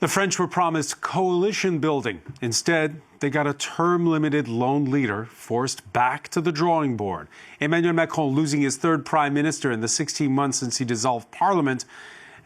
The French were promised coalition building. Instead, they got a term-limited lone leader forced back to the drawing board. Emmanuel Macron losing his third prime minister in the 16 months since he dissolved parliament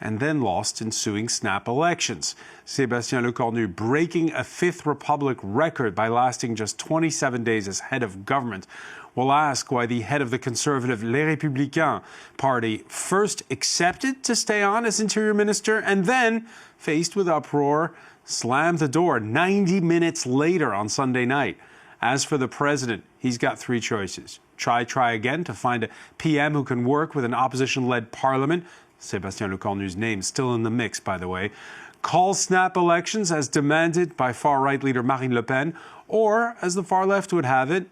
and then lost ensuing snap elections. Sébastien Lecornu breaking a Fifth Republic record by lasting just 27 days as head of government. We'll ask why the head of the conservative Les Républicains party first accepted to stay on as interior minister and then, faced with uproar, slammed the door 90 minutes later on Sunday night. As for the president, he's got three choices. Try again to find a PM who can work with an opposition-led parliament. Sébastien Lecornu's name still in the mix, by the way. Call snap elections as demanded by far-right leader Marine Le Pen, or, as the far left would have it,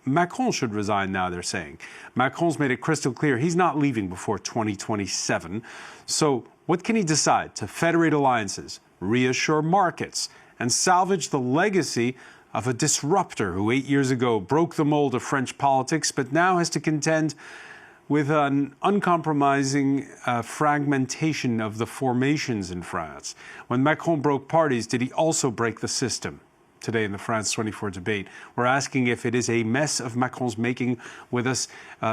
Macron should resign now, they're saying. Macron's made it crystal clear he's not leaving before 2027. So what can he decide to federate alliances, reassure markets, and salvage the legacy of a disruptor who 8 years ago broke the mold of French politics, but now has to contend with an uncompromising fragmentation of the formations in France? When Macron broke parties, did he also break the system? Today in the France 24 debate, we're asking if it is a mess of Macron's making. With us,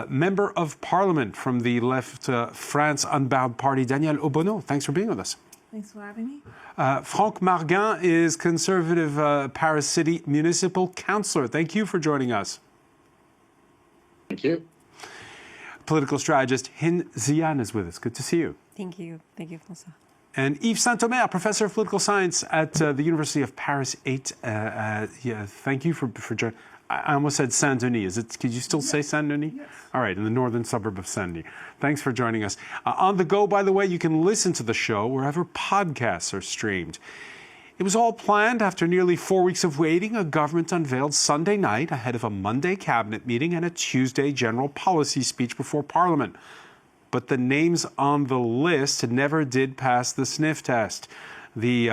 Member of Parliament from the left France Unbowed Party, Danièle Obono. Thanks for being with us. Thanks for having me. Franck Marguin is Conservative Paris City Municipal Councillor. Thank you for joining us. Thank you. Political strategist Hin Zian is with us. Good to see you. Thank you. Thank you, François. And Yves Saint-Omer, Professor of Political Science at the University of Paris 8. Thank you for joining. I almost said Saint-Denis. Could you still say Saint-Denis? Yes. All right, in the northern suburb of Saint-Denis. Thanks for joining us. On the go, by the way, you can listen to the show wherever podcasts are streamed. It was all planned after nearly 4 weeks of waiting. A government unveiled Sunday night ahead of a Monday cabinet meeting and a Tuesday general policy speech before Parliament. But the names on the list never did pass the sniff test. The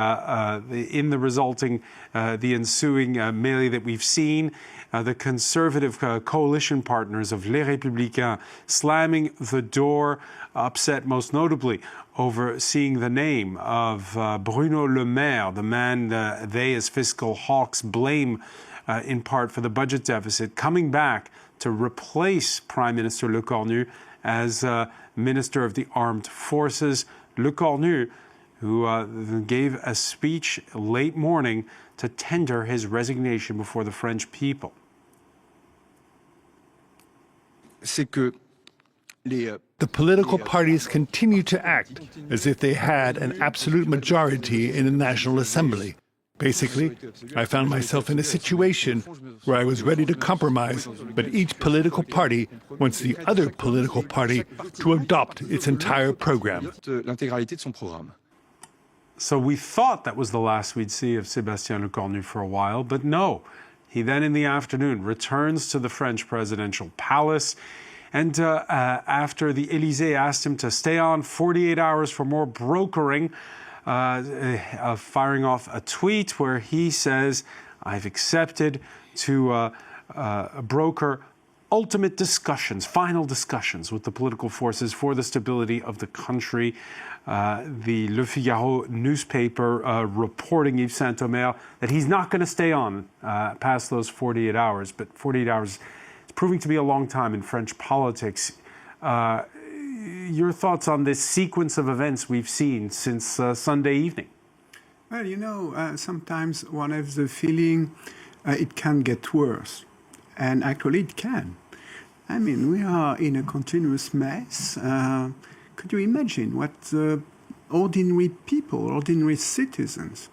ensuing melee that we've seen, the conservative coalition partners of Les Républicains slamming the door, upset most notably over seeing the name of Bruno Le Maire, the man they as fiscal hawks blame in part for the budget deficit, coming back to replace Prime Minister Lecornu as Minister of the Armed Forces. Lecornu, who gave a speech late morning to tender his resignation before the French people. The political parties continue to act as if they had an absolute majority in the National Assembly. Basically, I found myself in a situation where I was ready to compromise, but each political party wants the other political party to adopt its entire program. So we thought that was the last we'd see of Sébastien Lecornu for a while, but no. He then in the afternoon returns to the French presidential palace, and after the Élysée asked him to stay on 48 hours for more brokering, firing off a tweet where he says, I've accepted to broker ultimate discussions, final discussions with the political forces for the stability of the country. The Le Figaro newspaper reporting, Yves Saint-Omer, that he's not going to stay on past those 48 hours, but 48 hours is proving to be a long time in French politics. Your thoughts on this sequence of events we've seen since Sunday evening? Well, you know, sometimes one has the feeling it can get worse. And actually it can. I mean, we are in a continuous mess. Could you imagine what ordinary people, ordinary citizens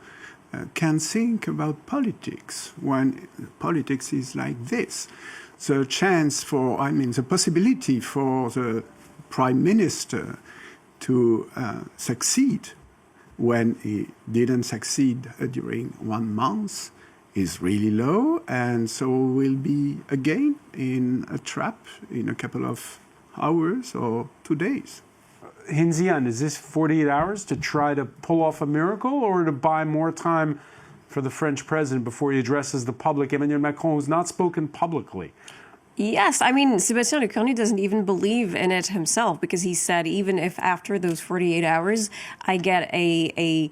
can think about politics when politics is like this? The chance for, the possibility for the Prime Minister to succeed when he didn't succeed during 1 month is really low, and so we'll be again in a trap in a couple of hours or 2 days. Hin Zian, is this 48 hours to try to pull off a miracle or to buy more time for the French president before he addresses the public? Emmanuel Macron, who's not spoken publicly, Yes, I mean, Sébastien Lecornu doesn't even believe in it himself because he said even if after those 48 hours I get a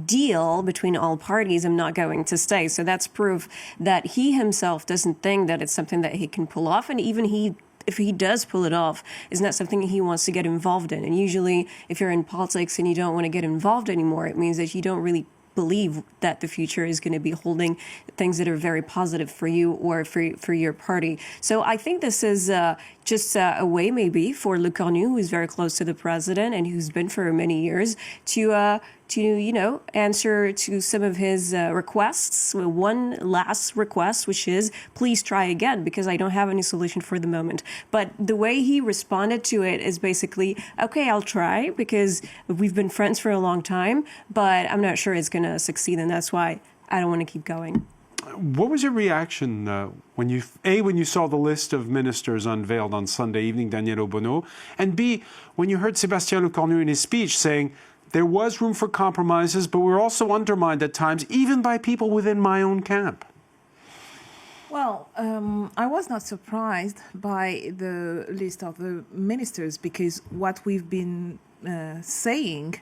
deal between all parties, I'm not going to stay. So that's proof that he himself doesn't think that it's something that he can pull off. And even if he does pull it off, it's not something he wants to get involved in. And usually if you're in politics and you don't want to get involved anymore, it means that you don't really believe that the future is going to be holding things that are very positive for you or for your party. So I think this is just a way maybe for Lecornu, who's very close to the president and who's been for many years, to answer to some of his requests. One last request, which is please try again because I don't have any solution for the moment. But the way he responded to it is basically, okay, I'll try because we've been friends for a long time, but I'm not sure it's going to succeed, and that's why I don't want to keep going. What was your reaction when you saw the list of ministers unveiled on Sunday evening, Danièle Obono, and B, when you heard Sébastien Lecornu in his speech saying there was room for compromises, but we're also undermined at times, even by people within my own camp? Well, I was not surprised by the list of the ministers because what we've been saying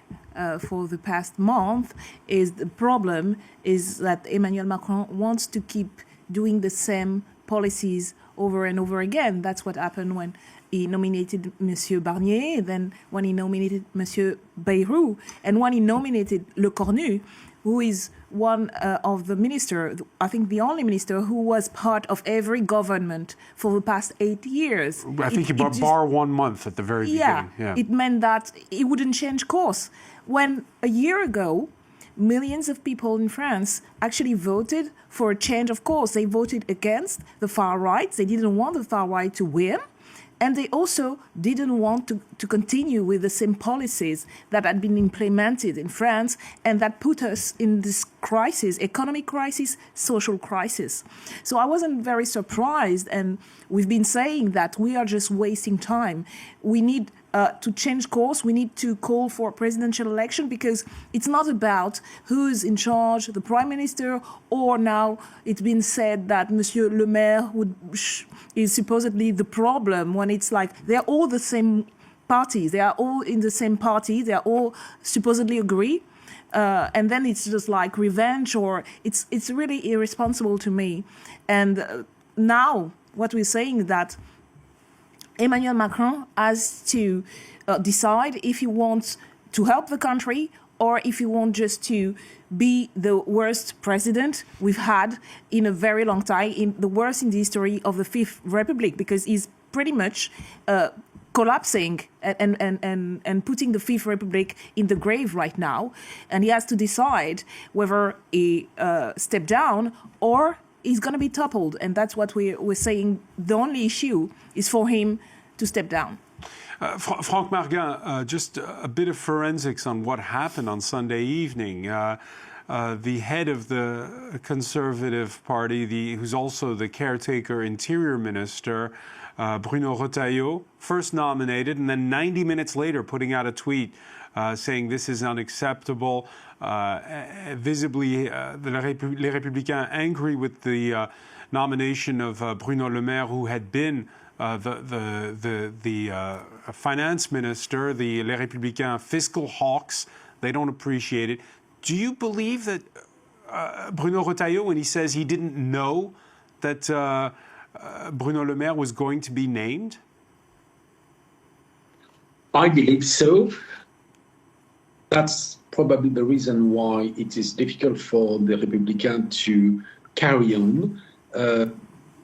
for the past month is the problem is that Emmanuel Macron wants to keep doing the same policies over and over again. That's what happened when he nominated Monsieur Barnier, then when he nominated Monsieur Bayrou, and when he nominated Lecornu, who is one of the minister, I think the only minister who was part of every government for the past 8 years. I think he bar 1 month at the very beginning. Yeah, it meant that it wouldn't change course. When a year ago, millions of people in France actually voted for a change of course. They voted against the far right. They didn't want the far right to win. And they also didn't want to continue with the same policies that had been implemented in France and that put us in this crisis, economic crisis, social crisis. So I wasn't very surprised. And we've been saying that we are just wasting time. We need to change course. We need to call for a presidential election because it's not about who's in charge, the prime minister, or now it's been said that Monsieur Le Maire is supposedly the problem when it's like they're all the same parties. They are all in the same party. They are all supposedly agree. And then it's just like revenge or it's really irresponsible to me. And now what we're saying is that Emmanuel Macron has to decide if he wants to help the country or if he wants just to be the worst president we've had in a very long time, the worst in the history of the Fifth Republic, because he's pretty much collapsing and putting the Fifth Republic in the grave right now. And he has to decide whether he step down or he's going to be toppled. And that's what we're saying. The only issue is for him to step down. Franck Marguin, just a bit of forensics on what happened on Sunday evening. The head of the Conservative Party, who's also the caretaker interior minister, Bruno Retailleau, first nominated, and then 90 minutes later putting out a tweet saying this is unacceptable. Visibly, les Républicains angry with the nomination of Bruno Le Maire, who had been the finance minister, the Les Républicains fiscal hawks. They don't appreciate it. Do you believe that Bruno Retailleau, when he says he didn't know that Bruno Le Maire was going to be named? I believe so. That's probably the reason why it is difficult for the Républicains to carry on.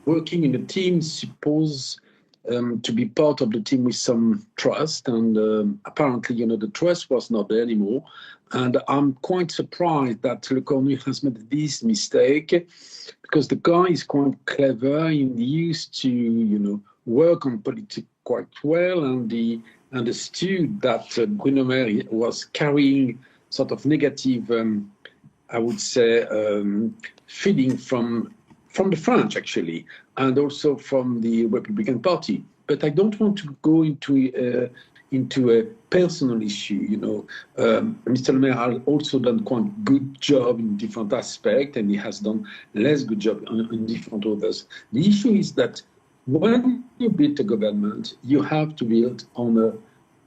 Working in a team suppose to be part of the team with some trust, and apparently, the trust was not there anymore. And I'm quite surprised that Lecornu has made this mistake, because the guy is quite clever. He used to, work on politics quite well, and he understood that Bruno Le Maire was carrying sort of negative, I would say, feeling from the French, actually, and also from the Republican Party. But I don't want to go into a personal issue. Mr. Le Maire has also done quite a good job in different aspects, and he has done less good job in different others. The issue is that when you build a government, you have to build on a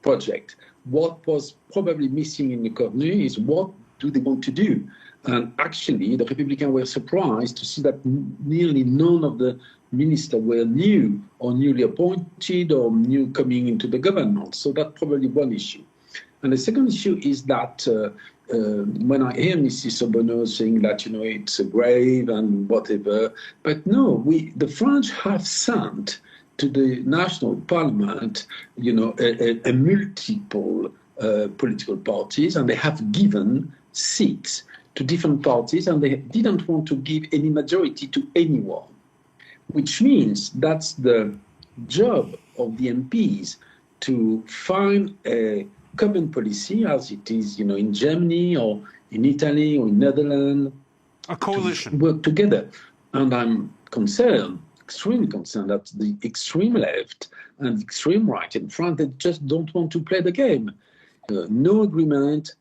project. What was probably missing in Lecornu is what do they want to do? And actually, the Republicans were surprised to see that nearly none of the ministers were new or newly appointed or new coming into the government. So that's probably one issue. And the second issue is that when I hear Mrs. Obono saying that, it's grave and whatever, but no, the French have sent to the national parliament, a multiple political parties, and they have given seats to different parties, and they didn't want to give any majority to anyone, which means that's the job of the MPs to find a common policy, as it is, in Germany or in Italy or in Netherlands. A coalition. Work together. And I'm concerned, extremely concerned, that the extreme left and extreme right in France, they just don't want to play the game. No agreement.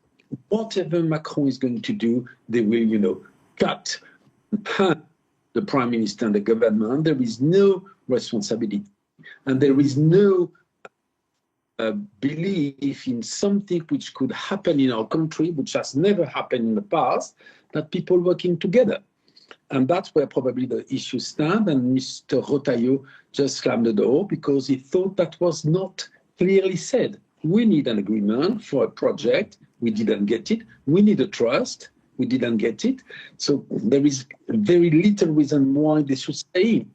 Whatever Macron is going to do, they will, cut the prime minister and the government. There is no responsibility, and there is no belief in something which could happen in our country, which has never happened in the past, that people working together. And that's where probably the issues stand. And Mr. Rotaillot just slammed the door because he thought that was not clearly said. We need an agreement for a project. We didn't get it. We need a trust. We didn't get it. So there is very little reason why they should stay.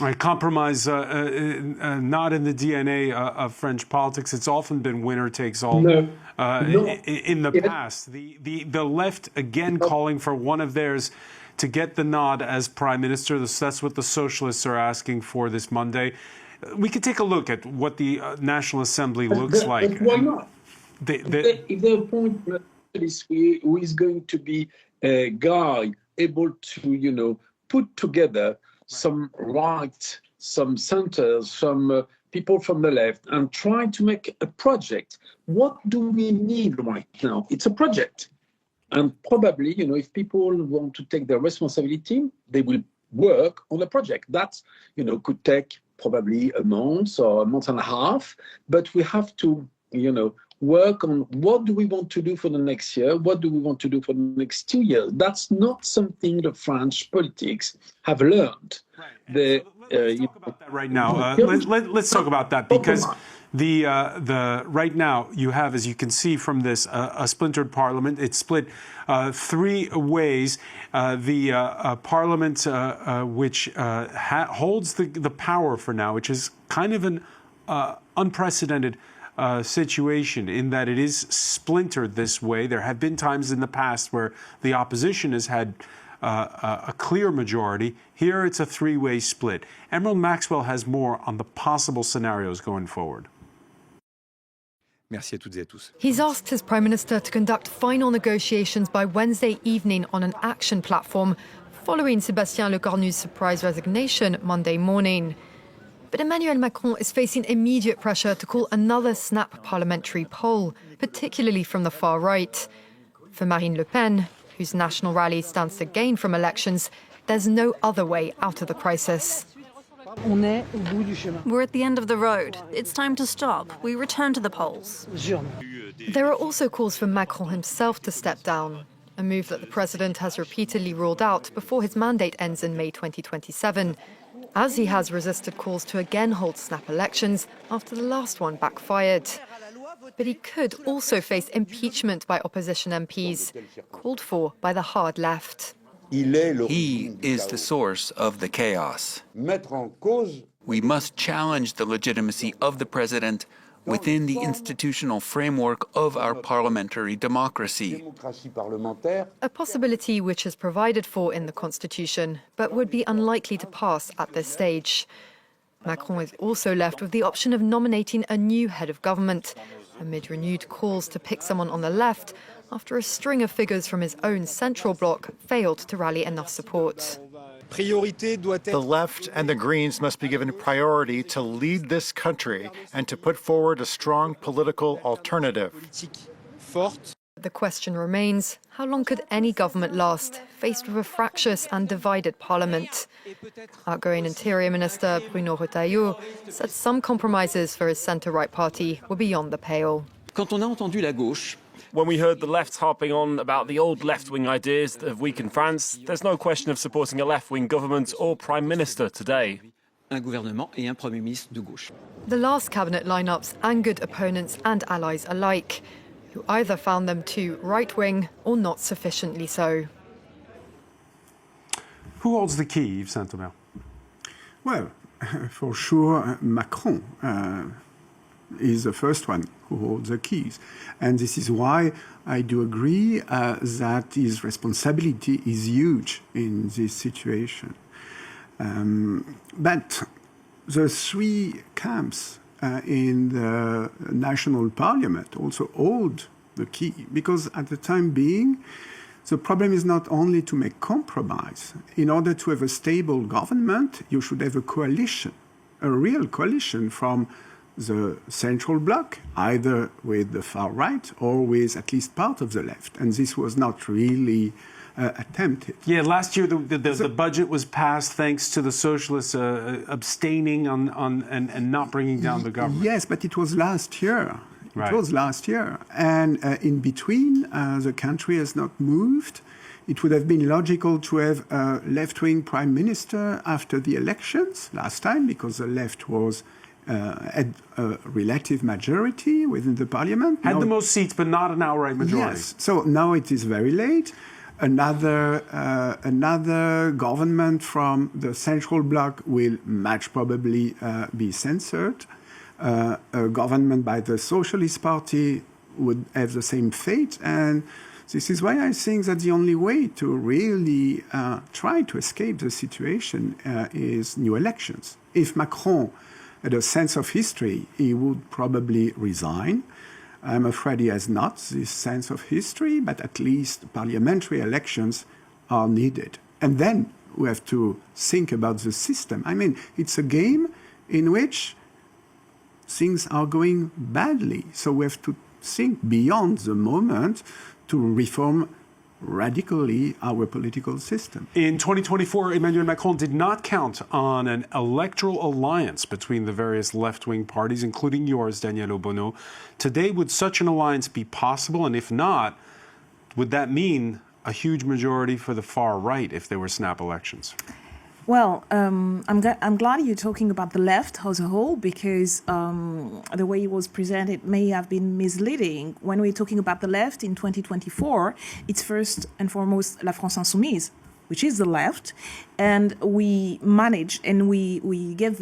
Right, compromise not in the DNA of French politics. It's often been winner takes all. In the past. The left again calling for one of theirs to get the nod as prime minister. That's what the socialists are asking for this Monday. We could take a look at what the National Assembly looks like. Why not? If they appoint who is going to be a guy able to, put together some right, some centers, some people from the left, and try to make a project. What do we need right now? It's a project. And probably, if people want to take their responsibility, they will work on the project. That, could take probably a month or a month and a half, but we have to, work on what do we want to do for the next year, what do we want to do for the next 2 years. That's not something the French politics have learned. Right. Let's talk about that right now. Let's talk about that, because the right now you have, as you can see from this, a splintered parliament. It's split three ways. The parliament, which holds the power for now, which is kind of an unprecedented situation in that it is splintered this way. There have been times in the past where the opposition has had a clear majority. Here it's a three-way split. Emerald Maxwell has more on the possible scenarios going forward. Merci à toutes et à tous. He's asked his Prime Minister to conduct final negotiations by Wednesday evening on an action platform, following Sébastien Lecornu's surprise resignation Monday morning. But Emmanuel Macron is facing immediate pressure to call another snap parliamentary poll, particularly from the far right. For Marine Le Pen, whose national rally stands to gain from elections, there's no other way out of the crisis. We're at the end of the road. It's time to stop. We return to the polls. There are also calls for Macron himself to step down, a move that the president has repeatedly ruled out before his mandate ends in May 2027, as he has resisted calls to again hold snap elections after the last one backfired. But he could also face impeachment by opposition MPs, called for by the hard left. He is the source of the chaos. We must challenge the legitimacy of the president within the institutional framework of our parliamentary democracy. A possibility which is provided for in the constitution, but would be unlikely to pass at this stage. Macron is also left with the option of nominating a new head of government, amid renewed calls to pick someone on the left after a string of figures from his own central bloc failed to rally enough support. The left and the Greens must be given priority to lead this country and to put forward a strong political alternative. The question remains, how long could any government last, faced with a fractious and divided parliament? Outgoing Interior Minister Bruno Retailleau said some compromises for his centre-right party were beyond the pale. When we heard the left harping on about the old left-wing ideas that have weakened France, there's no question of supporting a left-wing government or prime minister today. The last cabinet lineups angered opponents and allies alike, who either found them too right-wing or not sufficiently so. Who holds the key, Yves Saint-Omer? Well, for sure, Macron is the first one who holds the keys. And this is why I do agree that his responsibility is huge in this situation. But the three camps in the national parliament also hold the key, because at the time being, the problem is not only to make compromise. In order to have a stable government, you should have a coalition, a real coalition from the central bloc, either with the far right or with at least part of the left. And this was not really attempted. Yeah, last year the budget was passed thanks to the socialists abstaining and not bringing down the government. Yes, but it was last year. Right. It was last year. And in between, the country has not moved. It would have been logical to have a left-wing prime minister after the elections last time, because the left was had a relative majority within the parliament. Had the most seats, but not an outright majority. Yes. So now it is very late. Another government from the central bloc will much probably be censored. A government by the Socialist Party would have the same fate. And this is why I think that the only way to really try to escape the situation is new elections. If Macron had a sense of history, he would probably resign. I'm afraid he has not this sense of history, but at least parliamentary elections are needed. And then we have to think about the system. I mean, it's a game in which things are going badly. So we have to think beyond the moment to reform radically our political system. In 2024, Emmanuel Macron did not count on an electoral alliance between the various left-wing parties, including yours, Danièle Obono. Today, would such an alliance be possible? And if not, would that mean a huge majority for the far right if there were snap elections? Well, I'm glad you're talking about the left as a whole, because the way it was presented may have been misleading. When we're talking about the left in 2024, it's first and foremost La France Insoumise, which is the left, and we managed and we gave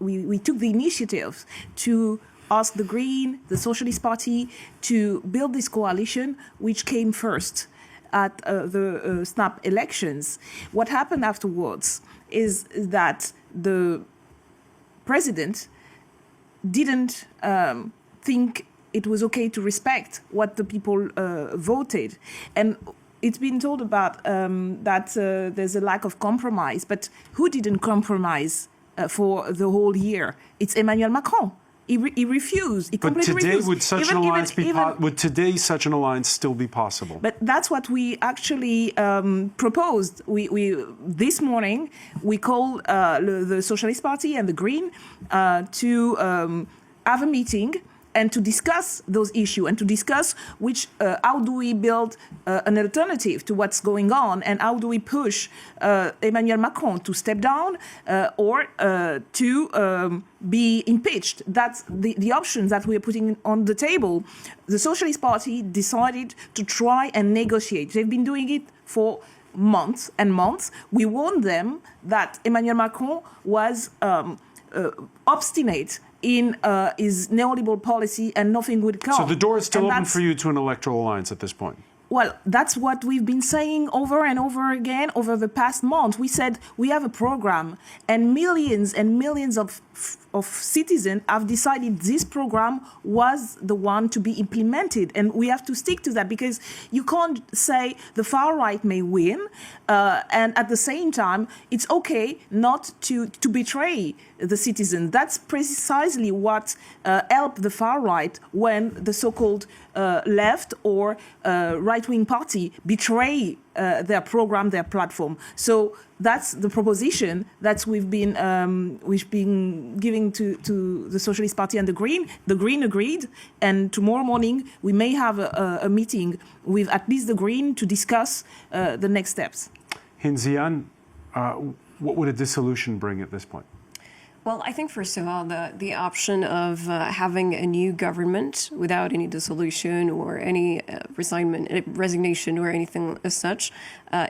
we took the initiative to ask the Green, the Socialist Party, to build this coalition, which came first at the snap elections. What happened afterwards is that the president didn't think it was okay to respect what the people voted. And it's been told about that there's a lack of compromise, but who didn't compromise for the whole year? It's Emmanuel Macron. He refused. He completely refused. Would such an alliance would today such an alliance still be possible? But that's what we actually proposed. We this morning we called the Socialist Party and the Green to have a meeting and to discuss those issues and to discuss how do we build an alternative to what's going on, and how do we push Emmanuel Macron to step down or to be impeached. That's the options that we're putting on the table. The Socialist Party decided to try and negotiate. They've been doing it for months and months. We warned them that Emmanuel Macron was obstinate in his neoliberal policy and nothing would come. So the door is still open for you to an electoral alliance at this point? Well, that's what we've been saying over and over again over the past month. We said we have a program, and millions of of citizens have decided this program was the one to be implemented, and we have to stick to that, because you can't say the far right may win and at the same time it's okay not to betray the citizen. That's precisely what helped the far right when the so-called left or right-wing party betray their program, their platform. So that's the proposition that we've been giving to the Socialist Party and the Green. The Green agreed, and tomorrow morning we may have a meeting with at least the Green to discuss the next steps. Hinzian, what would a dissolution bring at this point? Well, I think, first of all, the option of having a new government without any dissolution or any resignation or anything as such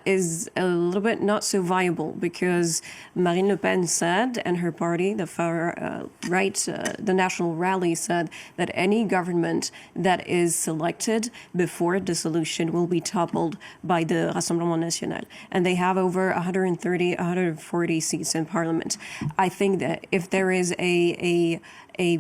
is a little bit not so viable, because Marine Le Pen said, and her party, the far right, the National Rally, said that any government that is selected before dissolution will be toppled by the Rassemblement National. And they have over 130, 140 seats in parliament. I think that if there is a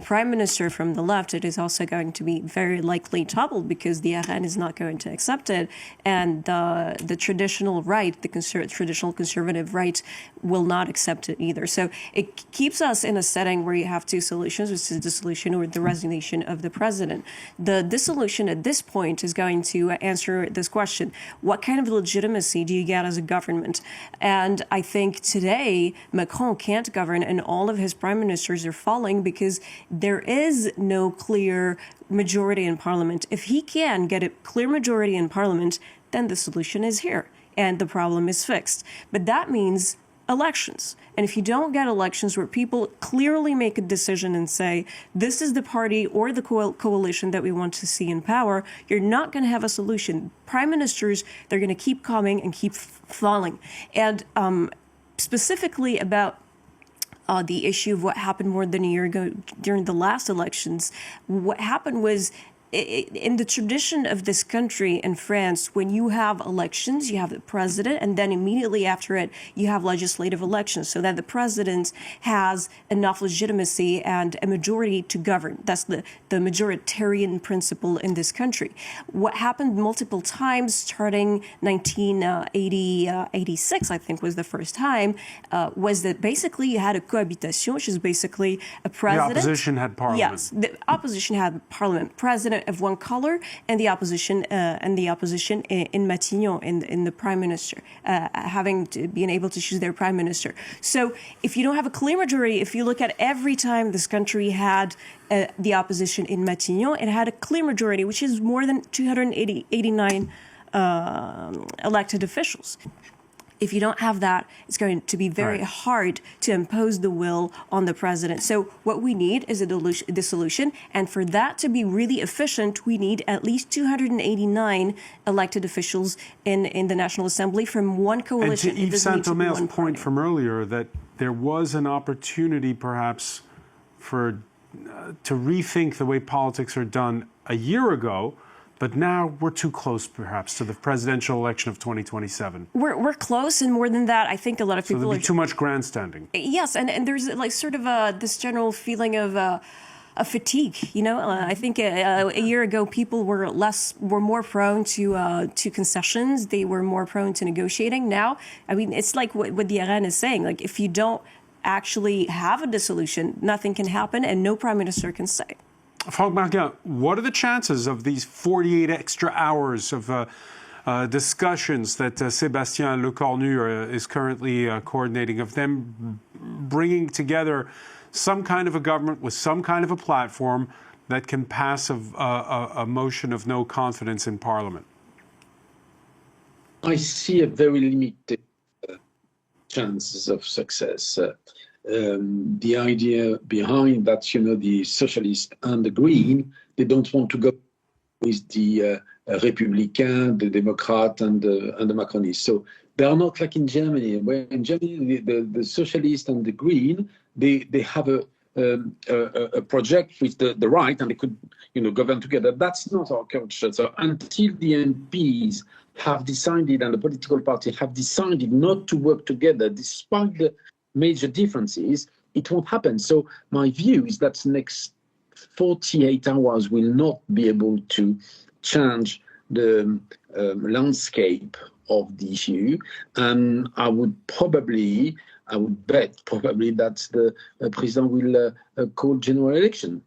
prime minister from the left, it is also going to be very likely toppled, because the RN is not going to accept it, and the traditional right, the traditional conservative right, will not accept it either. So it keeps us in a setting where you have two solutions, which is dissolution or the resignation of the president. The dissolution at this point is going to answer this question: what kind of legitimacy do you get as a government? And I think today Macron can't govern, and all of his prime ministers are falling because there is no clear majority in parliament. If he can get a clear majority in parliament, then the solution is here and the problem is fixed. But that means elections. And if you don't get elections where people clearly make a decision and say, this is the party or the coalition that we want to see in power, you're not going to have a solution. Prime ministers, they're going to keep coming and keep falling. And specifically about the issue of what happened more than a year ago during the last elections, what happened was, in the tradition of this country, in France, when you have elections, you have the president, and then immediately after it, you have legislative elections, so that the president has enough legitimacy and a majority to govern. That's the majoritarian principle in this country. What happened multiple times, starting 1986, I think was the first time, was that basically you had a cohabitation, which is basically a president. The opposition had parliament. Yes, the opposition had parliament, president of one color, and the opposition in Matignon, in the prime minister, being able to choose their prime minister. So if you don't have a clear majority, if you look at every time this country had the opposition in Matignon, it had a clear majority, which is more than 289 elected officials. If you don't have that, it's going to be very hard to impose the will on the president. So what we need is a dissolution. And for that to be really efficient, we need at least 289 elected officials in the National Assembly from one coalition. And to Yves Saint-Omer's point from earlier, that there was an opportunity perhaps to rethink the way politics are done a year ago. But now we're too close, perhaps, to the presidential election of 2027. We're close, and more than that, I think a lot of people there'll be too much grandstanding. Yes, and there's like sort of this general feeling of a fatigue. You know, I think a year ago people were more prone to concessions. They were more prone to negotiating. Now, I mean, it's like what the RN is saying. Like, if you don't actually have a dissolution, nothing can happen, and no prime minister can stay. Franck Marguin, what are the chances of these 48 extra hours of discussions that Sébastien Lecornu is currently coordinating, of them bringing together some kind of a government with some kind of a platform that can pass a motion of no confidence in Parliament? I see a very limited chances of success. The idea behind that, the Socialists and the Green, they don't want to go with the Républicains, the Democrats, and the Macronists. So they are not like in Germany. Where in Germany, the Socialists and the Green, they have a project with the right, and they could, govern together. That's not our culture. So until the MPs have decided, and the political party have decided not to work together, despite the major differences, it won't happen. So my view is that the next 48 hours will not be able to change the landscape of the issue. And I would bet probably that the president will call general election.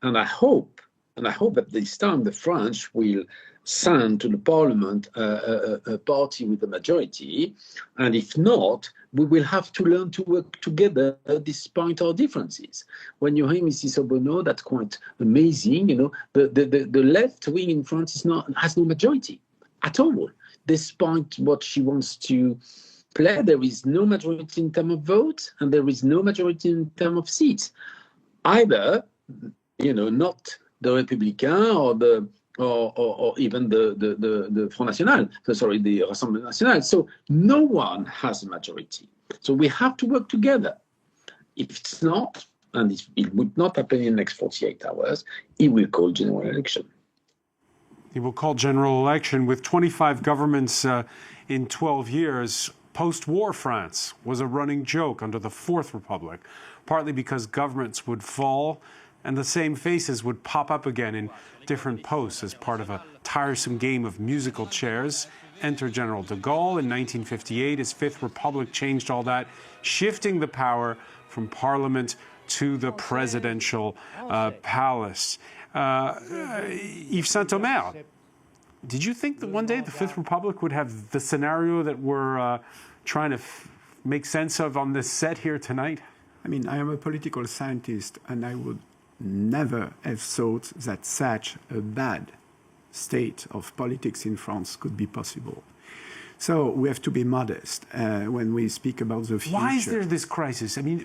And I hope that this time the French will send to the parliament a party with a majority. And if not, we will have to learn to work together despite our differences. When you hear Mrs. Obono, that's quite amazing. You know, the left wing in France has no majority at all. Despite what she wants to play, there is no majority in terms of votes, and there is no majority in terms of seats. Either, not the Républicains or even the Front National, the Rassemblement National. So no one has a majority. So we have to work together. If it's not, and it would not happen in the next 48 hours, he will call general election. He will call general election. With 25 governments in 12 years, post-war France was a running joke under the Fourth Republic, partly because governments would fall and the same faces would pop up again in different posts as part of a tiresome game of musical chairs. Enter General de Gaulle in 1958. His Fifth Republic changed all that, shifting the power from Parliament to the presidential palace. Yves Saint-Omer, did you think that one day the Fifth Republic would have the scenario that we're trying to make sense of on this set here tonight? I mean, I am a political scientist, and I would never have thought that such a bad state of politics in France could be possible. So we have to be modest when we speak about the future. Why is there this crisis? I mean,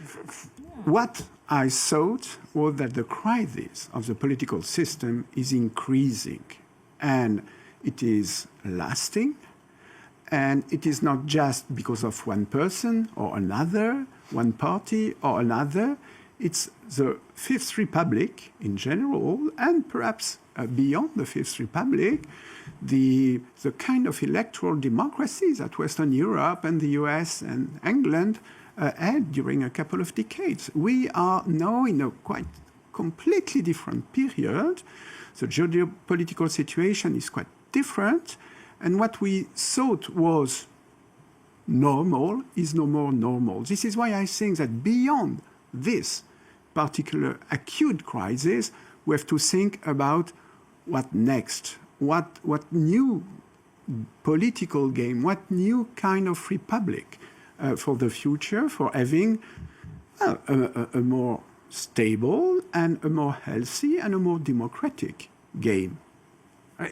what I thought was that the crisis of the political system is increasing, and it is lasting, and it is not just because of one person or another, one party or another. It's the Fifth Republic in general, and perhaps beyond the Fifth Republic, the kind of electoral democracy that Western Europe and the US and England had during a couple of decades. We are now in a quite completely different period. The geopolitical situation is quite different, and what we thought was normal is no more normal. This is why I think that beyond this particular acute crisis, we have to think about what next, what new political game, what new kind of republic for the future, for having a more stable and a more healthy and a more democratic game.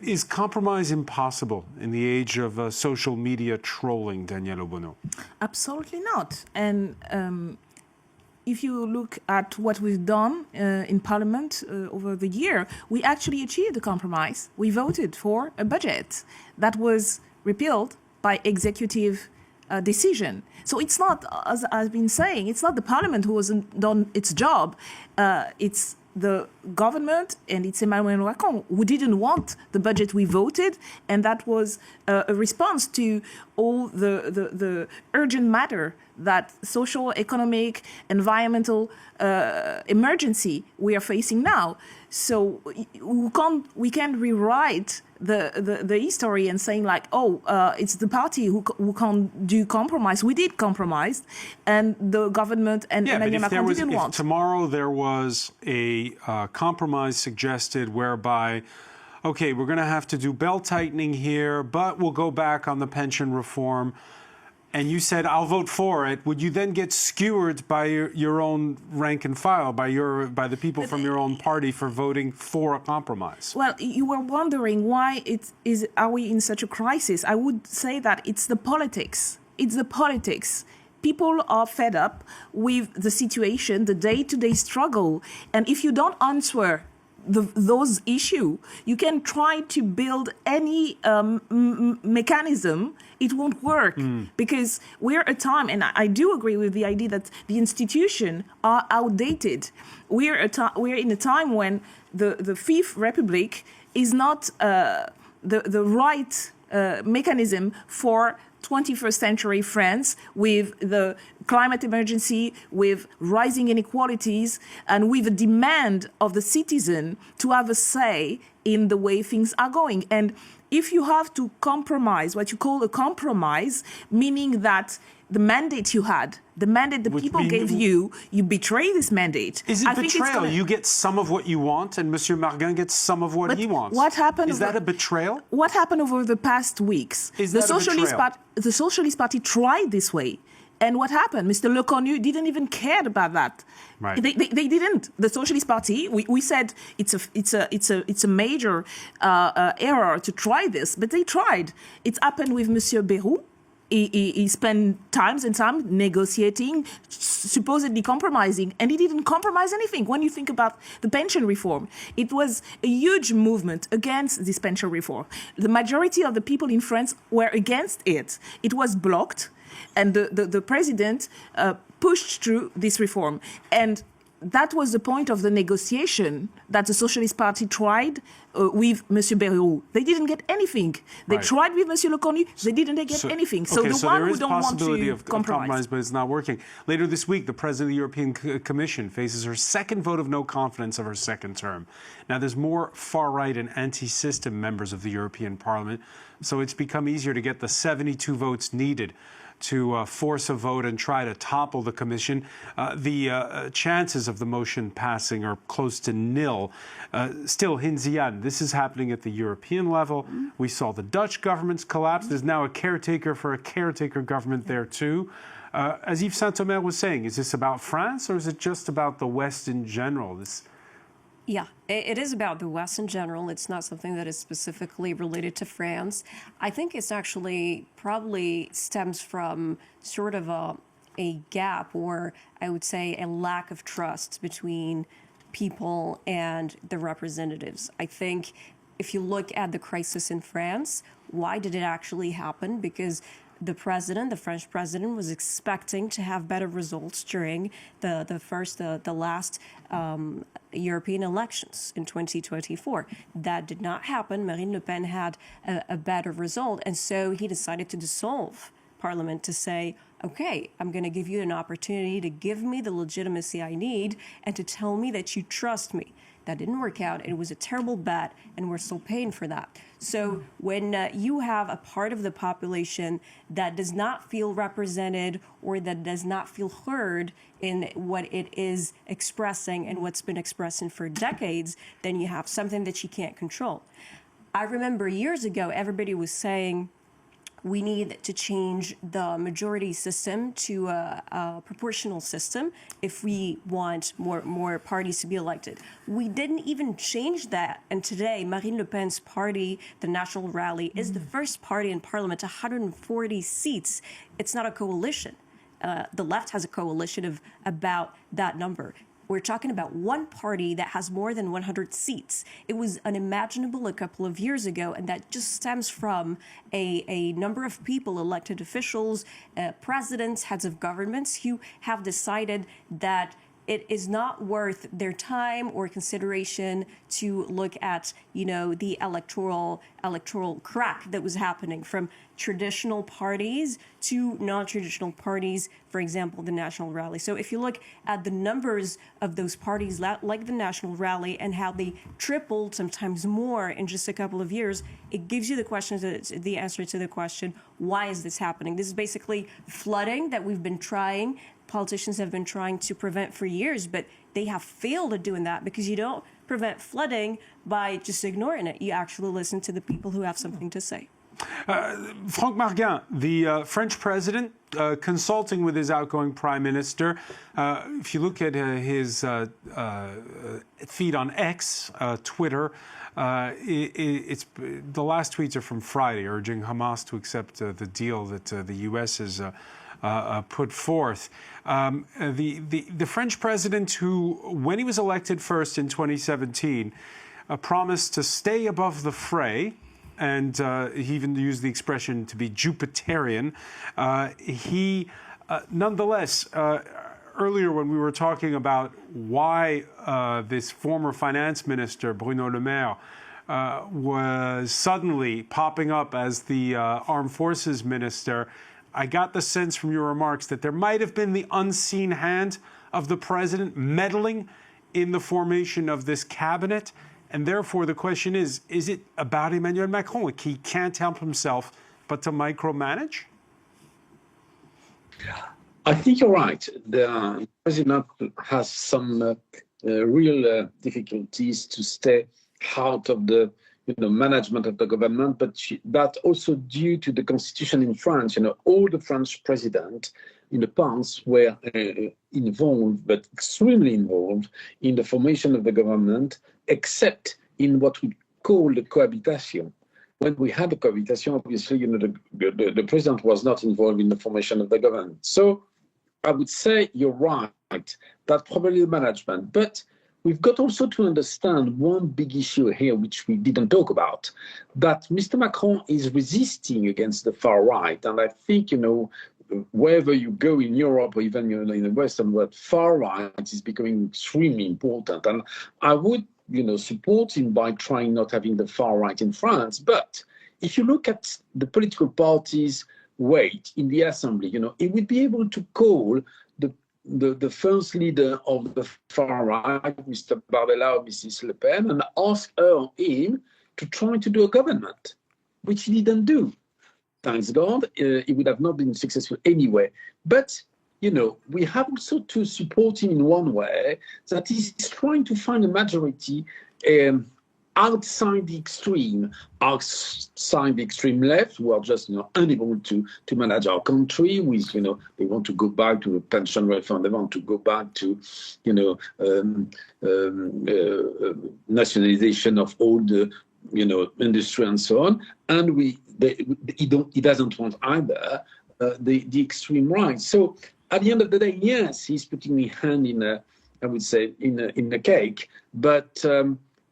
Is compromise impossible in the age of social media trolling, Danièle Obono? Absolutely not. And if you look at what we've done in Parliament over the year, we actually achieved a compromise. We voted for a budget that was repealed by executive decision. So it's not, as I've been saying, it's not the Parliament who hasn't done its job. It's the government, and it's Emmanuel Macron, who didn't want the budget we voted, and that was a response to all the urgent matter, that social, economic, environmental emergency we are facing now. So we can't rewrite the history and saying like, it's the party who can't do compromise. We did compromise, and the government and Emmanuel Macron didn't want. If tomorrow there was a compromise suggested whereby, okay, we're going to have to do belt tightening here, but we'll go back on the pension reform, and you said, I'll vote for it, would you then get skewered by your own rank and file, by the people from your own party for voting for a compromise? Well, you were wondering why are we in such a crisis? I would say that it's the politics. It's the politics. People are fed up with the situation, the day-to-day struggle. And if you don't answer those issues, you can try to build any mechanism. It won't work because we're a time, and I do agree with the idea that the institutions are outdated. We're in a time when the Fifth Republic is not the right mechanism for 21st century France with the climate emergency, with rising inequalities, and with a demand of the citizen to have a say in the way things are going. And if you have to compromise, what you call a compromise, meaning that the mandate you had, the mandate the people gave you, you betray this mandate. Is it betrayal? You get some of what you want, and Monsieur Marguin gets some of what he wants. What happened? Is that a betrayal? What happened over the past weeks? The Socialist Party tried this way. And what happened? Mr. Lecornu didn't even care about that. Right. They didn't. The Socialist Party. We said it's a major error to try this, but they tried. It's happened with Monsieur Bayrou. He spent times and time negotiating, supposedly compromising, and he didn't compromise anything. When you think about the pension reform, it was a huge movement against this pension reform. The majority of the people in France were against it. It was blocked, and the president pushed through this reform. And that was the point of the negotiation that the Socialist Party tried with Monsieur Bayrou. They didn't get anything. They tried with Monsieur Lecornu. They didn't get anything. So the one who don't want to compromise, but it's not working. Later this week, the President of the European Commission faces her second vote of no confidence of her second term. Now, there's more far-right and anti-system members of the European Parliament, so it's become easier to get the 72 votes needed to force a vote and try to topple the Commission. The chances of the motion passing are close to nil. Still, Hinzian, this is happening at the European level. We saw the Dutch government's collapse. There's now a caretaker for a caretaker government there, too. As Yves Saint-Omer was saying, is this about France or is it just about the West in general? Yeah, it is about the West in general. It's not something that is specifically related to France. I think it's actually probably stems from sort of a gap, or I would say a lack of trust between people and the representatives. I think if you look at the crisis in France, why did it actually happen? Because the French president, was expecting to have better results during the last European elections in 2024. That did not happen. Marine Le Pen had a better result, and so he decided to dissolve Parliament to say, okay, I'm going to give you an opportunity to give me the legitimacy I need and to tell me that you trust me. That didn't work out. It was a terrible bet, and we're still paying for that. So when you have a part of the population that does not feel represented or that does not feel heard in what it is expressing and what's been expressing for decades, then you have something that you can't control. I remember years ago, everybody was saying, we need to change the majority system to a proportional system if we want more parties to be elected. We didn't even change that. And today, Marine Le Pen's party, the National Rally, is the first party in parliament, 140 seats. It's not a coalition. The left has a coalition of about that number. We're talking about one party that has more than 100 seats. It was unimaginable a couple of years ago, and that just stems from a number of people, elected officials, presidents, heads of governments, who have decided that it is not worth their time or consideration to look at, the electoral crack that was happening from traditional parties to non-traditional parties, for example, the National Rally. So if you look at the numbers of those parties, like the National Rally, and how they tripled, sometimes more, in just a couple of years, it gives you the answer to the question, why is this happening? This is basically flooding that politicians have been trying to prevent for years, but they have failed at doing that because you don't prevent flooding by just ignoring it. You actually listen to the people who have something to say. Franck Marguin, the French president, consulting with his outgoing prime minister. If you look at his feed on X, Twitter, it's the last tweets are from Friday, urging Hamas to accept the deal that the U.S. has put forth. The French president, who, when he was elected first in 2017, promised to stay above the fray, and he even used the expression to be Jupiterian. He, nonetheless, earlier when we were talking about why this former finance minister, Bruno Le Maire, was suddenly popping up as the Armed Forces Minister, I got the sense from your remarks that there might have been the unseen hand of the president meddling in the formation of this cabinet. And therefore, the question is it about Emmanuel Macron? He can't help himself but to micromanage? I think you're right. The president has some real difficulties to stay out of the management of the government, but that also due to the constitution in France. All the French presidents in the past were involved, but extremely involved, in the formation of the government, except in what we call the cohabitation. When we had the cohabitation, obviously, the president was not involved in the formation of the government. So I would say you're right, that probably the management. But we've got also to understand one big issue here, which we didn't talk about, that Mr. Macron is resisting against the far right. And I think, wherever you go in Europe or even in the Western world, far right is becoming extremely important. And I would support him by trying not having the far right in France. But if you look at the political parties' weight in the assembly, it would be able to call the first leader of the far right, Mr. Bardella or Mrs. Le Pen, and ask her or him to try to do a government, which he didn't do. Thanks God, he would have not been successful anyway. But we have also to support him in one way, that he's trying to find a majority outside the extreme left, who are just unable to manage our country. With they want to go back to the pension reform, they want to go back to nationalization of all the industry and so on. And he doesn't want either the extreme right. So at the end of the day, yes, he's putting his hand in the cake, but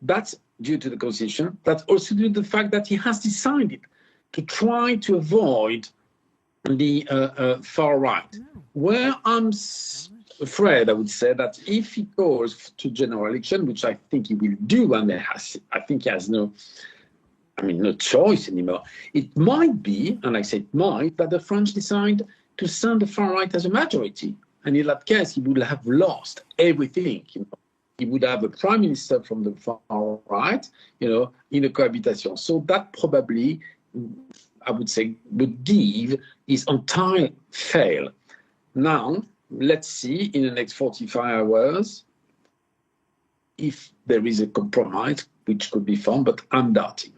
that's due to the constitution. That's also due to the fact that he has decided to try to avoid the far right. Where I'm afraid, I would say, that if he goes to general election, which I think he will do, and I think he has no choice anymore, it might be, and I say it might, that the French decide to send the far right as a majority. And in that case, he would have lost everything. He would have a prime minister from the far right, in a cohabitation. So that probably, I would say, would give his entire fail. Now, let's see in the next 45 hours if there is a compromise which could be found, but I'm doubting.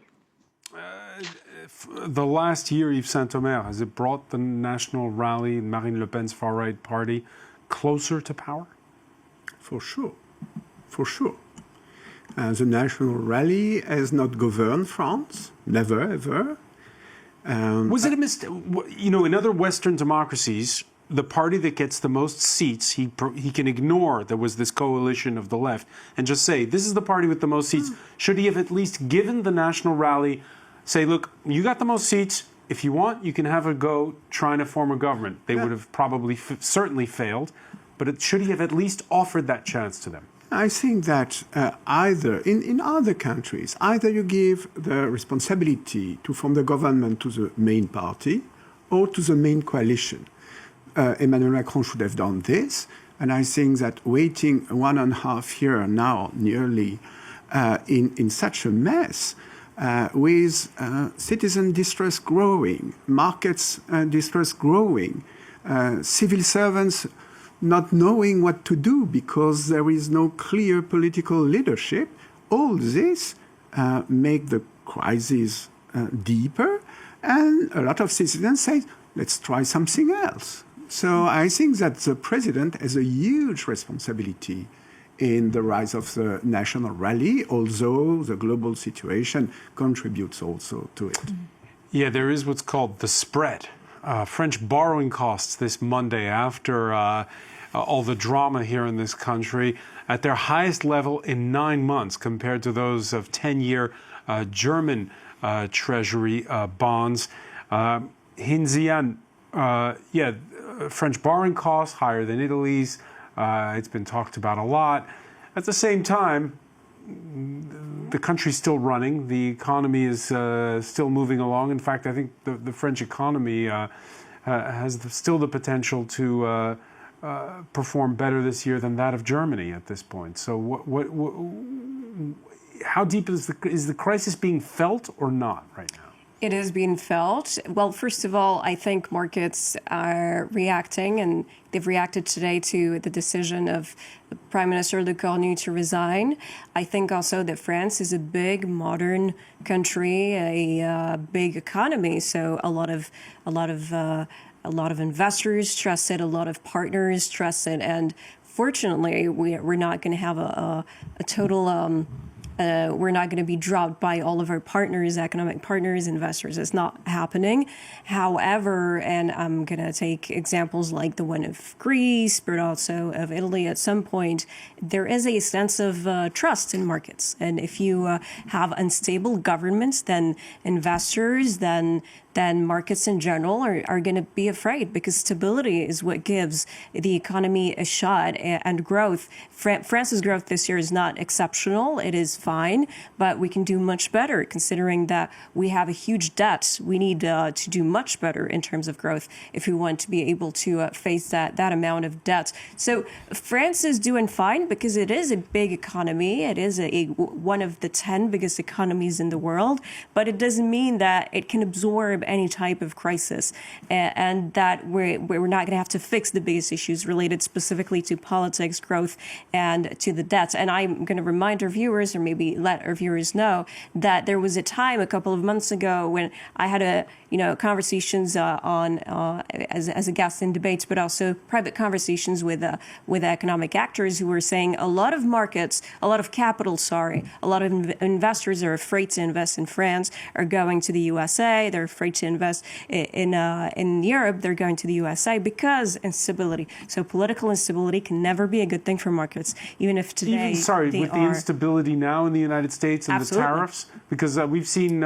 The last year, Yves Saint-Omer, has it brought the National Rally, Marine Le Pen's far-right party, closer to power? For sure. For sure. The National Rally has not governed France, never, ever. Was it a mistake? In other Western democracies, the party that gets the most seats, he can ignore there was this coalition of the left and just say, this is the party with the most seats. Should he have at least given the National Rally, say, look, you got the most seats. If you want, you can have a go trying to form a government. They would have probably certainly failed. But should he have at least offered that chance to them? I think that either in other countries, either you give the responsibility to form the government to the main party or to the main coalition. Emmanuel Macron should have done this. And I think that waiting 1.5 years now, nearly, in such a mess, with citizen distress growing, markets distress growing, civil servants not knowing what to do because there is no clear political leadership, all this make the crisis deeper, and a lot of citizens say, let's try something else. So I think that the president has a huge responsibility in the rise of the National Rally, although the global situation contributes also to it. Yeah, there is what's called the spread. French borrowing costs this Monday after all the drama here in this country at their highest level in 9 months compared to those of 10-year German Treasury bonds. Hinzian, French borrowing costs higher than Italy's. It's been talked about a lot. At the same time, the country's still running. The economy is still moving along. In fact, I think the French economy has still the potential to perform better this year than that of Germany at this point. So how deep is the crisis being felt or not right now? It is being felt. Well, first of all, I think markets are reacting, and they've reacted today to the decision of Prime Minister Lecornu to resign. I think also that France is a big, modern country, a big economy, so a lot of investors trust it, a lot of partners trust it, and fortunately, we're not going to have a total. We're not going to be dropped by all of our partners, economic partners, investors. It's not happening. However, and I'm going to take examples like the one of Greece, but also of Italy at some point, there is a sense of trust in markets. And if you have unstable governments, then investors, then markets in general are going to be afraid, because stability is what gives the economy a shot and growth. France's growth this year is not exceptional. It is fine, but we can do much better considering that we have a huge debt. We need to do much better in terms of growth if we want to be able to face that amount of debt. So France is doing fine because it is a big economy. It is one of the 10 biggest economies in the world, but it doesn't mean that it can absorb any type of crisis, and that we're not going to have to fix the biggest issues related specifically to politics, growth, and to the debts. And I'm going to remind our viewers, or maybe let our viewers know, that there was a time a couple of months ago when I had conversations as a guest in debates, but also private conversations with economic actors who were saying a lot of markets, a lot of capital, a lot of investors are afraid to invest in France, are going to the USA. They're afraid to invest in Europe. They're going to the USA because instability. So political instability can never be a good thing for markets, even if today with the instability now in the United States and Absolutely. the tariffs, because we've seen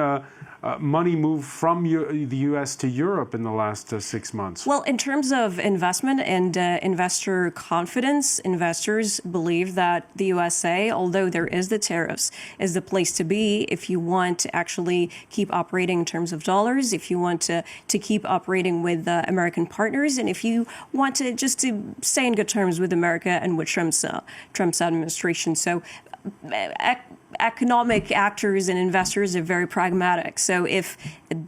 money move from the U.S. to Europe in the last 6 months. Well, in terms of investment and investor confidence, investors believe that the USA, although there is the tariffs, is the place to be if you want to actually keep operating in terms of dollars, if you want to keep operating with American partners, and if you want to just to stay in good terms with America and with Trump's administration. So economic actors and investors are very pragmatic. So if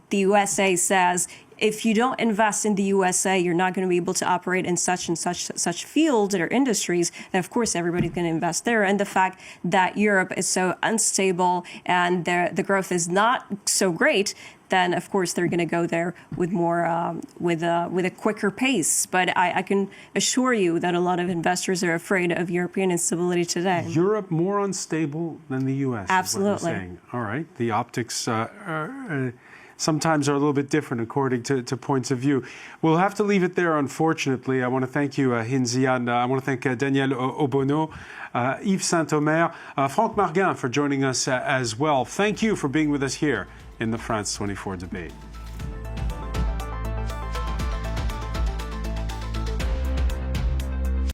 the USA says, if you don't invest in the USA, you're not going to be able to operate in such and such fields or industries, then of course everybody's going to invest there. And the fact that Europe is so unstable and the growth is not so great, then of course they're going to go there with more with a quicker pace. But I can assure you that a lot of investors are afraid of European instability today. Europe more unstable than the U.S. Absolutely. Is what you're saying. All right. The optics sometimes are a little bit different according to points of view. We'll have to leave it there, unfortunately. I want to thank you, Hinziane. I want to thank Danièle Obono, Yves Saint-Omer, Franck Marguin for joining us as well. Thank you for being with us here in the France 24 debate.